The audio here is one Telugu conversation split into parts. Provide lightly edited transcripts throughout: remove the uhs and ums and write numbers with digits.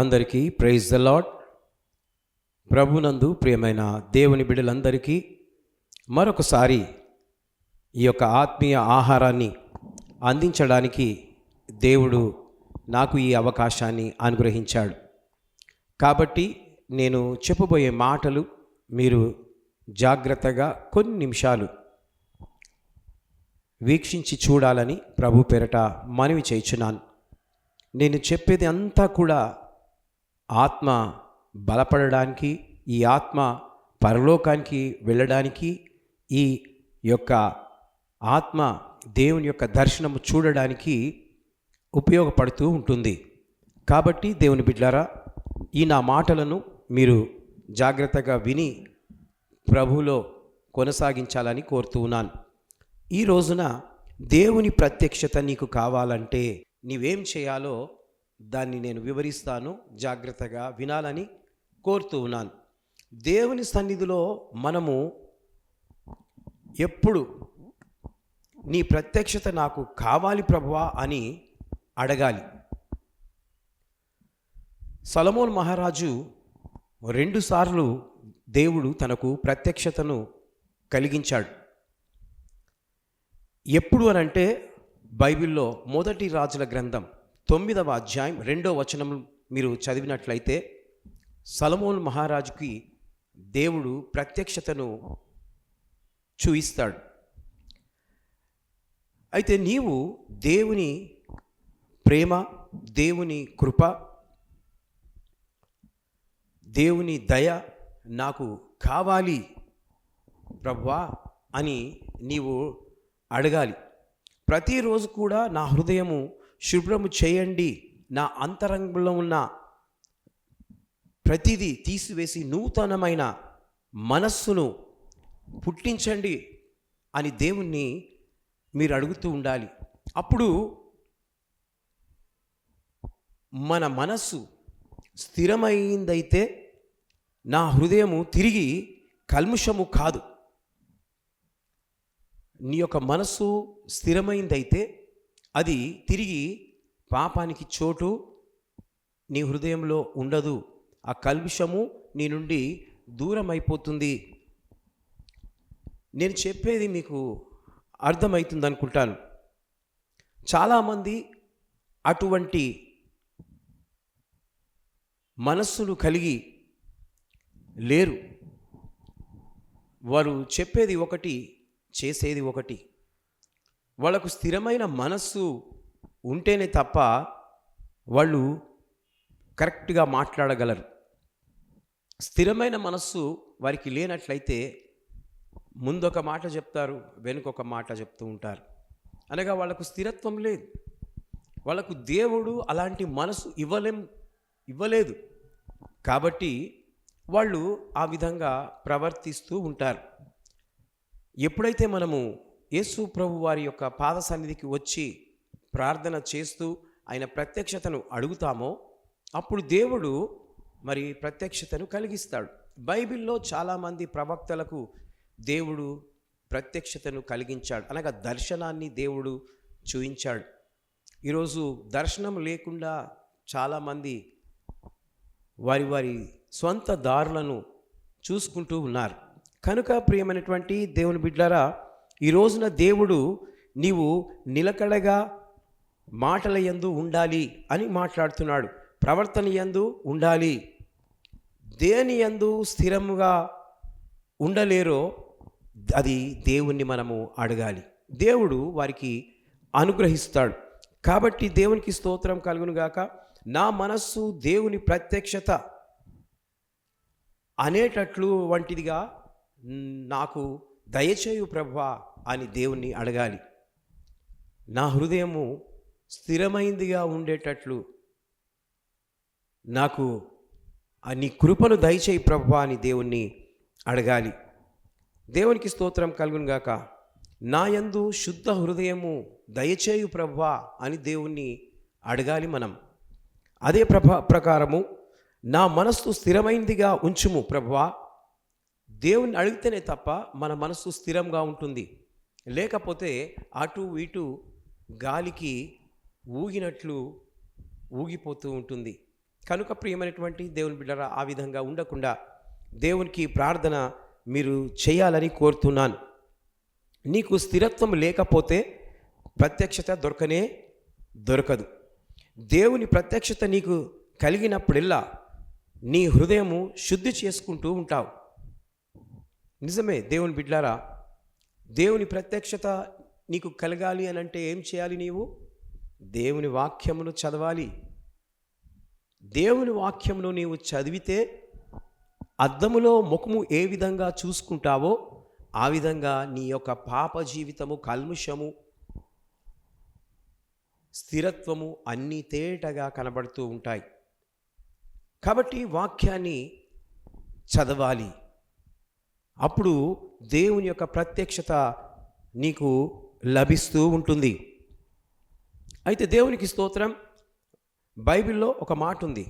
అందరికీ ప్రైజ్ ద లార్డ్. ప్రభునందు ప్రియమైన దేవుని బిడ్డలందరికీ మరొకసారి ఈ యొక్క ఆత్మీయ ఆహారాన్ని అందించడానికి దేవుడు నాకు ఈ అవకాశాన్ని అనుగ్రహించాడు. కాబట్టి నేను చెప్పబోయే మాటలు మీరు జాగ్రత్తగా కొన్ని నిమిషాలు వీక్షించి చూడాలని ప్రభు పేరట మనవి చేయుచున్నాను. నేను చెప్పేది అంతా కూడా ఆత్మ బలపడడానికి, ఈ ఆత్మ పరలోకానికి వెళ్ళడానికి, ఈ యొక్క ఆత్మ దేవుని యొక్క దర్శనము చూడడానికి ఉపయోగపడుతూ ఉంటుంది. కాబట్టి దేవుని బిడ్డలారా, ఈ నా మాటలను మీరు జాగ్రత్తగా విని ప్రభువులో కొనసాగించాలని కోరుతూ ఉన్నాను. ఈ రోజున దేవుని ప్రత్యక్షత నీకు కావాలంటే నీవేం చేయాలో దాన్ని నేను వివరిస్తాను. జాగ్రత్తగా వినాలని కోరుతూ ఉన్నాను. దేవుని సన్నిధిలో మనము ఎప్పుడు నీ ప్రత్యక్షత నాకు కావాలి ప్రభువా అని అడగాలి. సొలొమోను మహారాజు 2 సార్లు దేవుడు తనకు ప్రత్యక్షతను కలిగించాడు. ఎప్పుడు అనంటే బైబిల్లో మొదటి రాజుల గ్రంథం 9వ అధ్యాయం 2వ వచనం మీరు చదివినట్లయితే సొలొమోను మహారాజుకి దేవుడు ప్రత్యక్షతను చూయిస్తాడు. అయితే నీవు దేవుని ప్రేమ, దేవుని కృప, దేవుని దయ నాకు కావాలి ప్రభువా అని నీవు అడగాలి. ప్రతిరోజు కూడా నా హృదయము శుభ్రము చేయండి, నా అంతరంగంలో ఉన్న ప్రతిదీ తీసివేసి నూతనమైన మనస్సును పుట్టించండి అని దేవుణ్ణి మీరు అడుగుతూ ఉండాలి. అప్పుడు మన మనస్సు స్థిరమైందైతే నా హృదయము తిరిగి కల్ముషము కాదు. నీ యొక్క మనస్సు స్థిరమైందైతే అది తిరిగి పాపానికి చోటు నీ హృదయంలో ఉండదు. ఆ కల్ముషము నీ నుండి దూరం అయిపోతుంది. నేను చెప్పేది మీకు అర్థమవుతుంది అనుకుంటాను. చాలామంది అటువంటి మనస్సును కలిగి లేరు. వారు చెప్పేది ఒకటి, చేసేది ఒకటి. వాళ్ళకు స్థిరమైన మనస్సు ఉంటేనే తప్ప వాళ్ళు కరెక్ట్గా మాట్లాడగలరు. స్థిరమైన మనస్సు వారికి లేనట్లయితే ముందొక మాట చెప్తారు, వెనుకొక మాట చెప్తూ ఉంటారు. అనగా వాళ్ళకు స్థిరత్వం లేదు. వాళ్ళకు దేవుడు అలాంటి మనసు ఇవ్వలేదు. కాబట్టి వాళ్ళు ఆ విధంగా ప్రవర్తిస్తూ ఉంటారు. ఎప్పుడైతే మనము యేసు ప్రభు వారి యొక్క పాద సన్నిధికి వచ్చి ప్రార్థన చేస్తూ ఆయన ప్రత్యక్షతను అడుగుతామో అప్పుడు దేవుడు మరి ప్రత్యక్షతను కలిగిస్తాడు. బైబిల్లో చాలామంది ప్రవక్తలకు దేవుడు ప్రత్యక్షతను కలిగించాడు, అనగా దర్శనాన్ని దేవుడు చూయించాడు. ఈరోజు దర్శనం లేకుండా చాలామంది వారి వారి స్వంత దారులను చూసుకుంటూ ఉన్నారు. కనుక ప్రియమైనటువంటి దేవుని బిడ్డలారా, ఈ రోజున దేవుడు నీవు నిలకడగా మాటల యందు ఉండాలి అని మాట్లాడుతున్నాడు. ప్రవర్తన యందు ఉండాలి. దేని యందు స్థిరముగా ఉండలేరో అది దేవుణ్ణి మనము అడగాలి. దేవుడు వారికి అనుగ్రహిస్తాడు. కాబట్టి దేవునికి స్తోత్రం కలుగునుగాక. నా మనస్సు దేవుని ప్రత్యక్షత అనేటట్లు వంటిదిగా నాకు దయచేయు ప్రభువా అని దేవుణ్ణి అడగాలి. నా హృదయము స్థిరమైందిగా ఉండేటట్లు నాకు నీ కృపను దయచేయి ప్రభువా అని దేవుణ్ణి అడగాలి. దేవునికి స్తోత్రం కలుగునుగాక. నా యందు శుద్ధ హృదయము దయచేయు ప్రభువా అని దేవుణ్ణి అడగాలి మనం. అదే ప్రకారము నా మనస్సు స్థిరమైందిగా ఉంచుము ప్రభువా. దేవుని అడిగితేనే తప్ప మన మనస్సు స్థిరంగా ఉంటుంది. లేకపోతే అటు ఇటు గాలికి ఊగినట్లు ఊగిపోతూ ఉంటుంది. కనుక ప్రియమైనటువంటి దేవుని బిడ్డరా, ఆ విధంగా ఉండకుండా దేవునికి ప్రార్థన మీరు చేయాలని కోరుతున్నాను. నీకు స్థిరత్వం లేకపోతే ప్రత్యక్షత దొరకదు. దేవుని ప్రత్యక్షత నీకు కలిగినప్పుడల్లా నీ హృదయము శుద్ధి చేసుకుంటూ ఉంటావు. నిజమే దేవుని బిడ్డలారా, దేవుని ప్రత్యక్షత నీకు కలగాలి అని అంటే ఏం చేయాలి? నీవు దేవుని వాక్యమును చదవాలి. దేవుని వాక్యమును నీవు చదివితే అద్దములో ముఖము ఏ విధంగా చూసుకుంటావో ఆ విధంగా నీ యొక్క పాప జీవితము, కల్ముషము, స్థిరత్వము అన్నీ తేటగా కనబడుతూ ఉంటాయి. కాబట్టి వాక్యాన్ని చదవాలి. అప్పుడు దేవుని యొక్క ప్రత్యక్షత నీకు లభిస్తూ ఉంటుంది. అయితే దేవునికి స్తోత్రం, బైబిల్లో ఒక మాట ఉంది.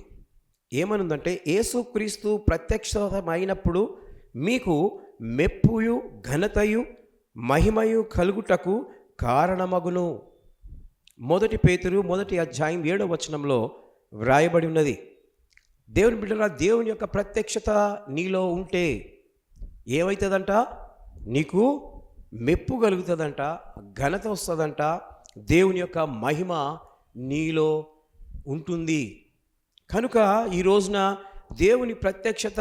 ఏమనుందంటే, యేసుక్రీస్తు ప్రత్యక్షమైనప్పుడు మీకు మెప్పుయు ఘనతయు మహిమయు కలుగుటకు కారణమగును. 1 పేతురు 1 అధ్యాయం 7వ వచనంలో వ్రాయబడి ఉన్నది. దేవుని బిడ్డలా, దేవుని యొక్క ప్రత్యక్షత నీలో ఉంటే ఏమవుతుందంట? నీకు మెప్పు కలుగుతుందంట, ఘనత వస్తుందంట, దేవుని యొక్క మహిమ నీలో ఉంటుంది. కనుక ఈ రోజున దేవుని ప్రత్యక్షత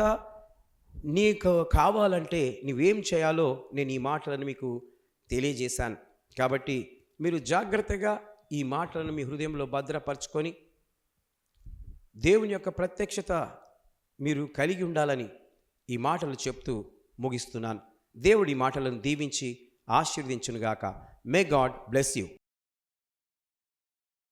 నీకు కావాలంటే నువ్వేం చేయాలో నేను ఈ మాటలను మీకు తెలియజేశాను. కాబట్టి మీరు జాగ్రత్తగా ఈ మాటలను మీ హృదయంలో భద్రపరచుకొని దేవుని యొక్క ప్రత్యక్షత మీరు కలిగి ఉండాలని ఈ మాటలు చెప్తూ ముగిస్తున్నాను. దేవుడి మాటలను దీవించి ఆశీర్వదించునుగాక. May God bless you.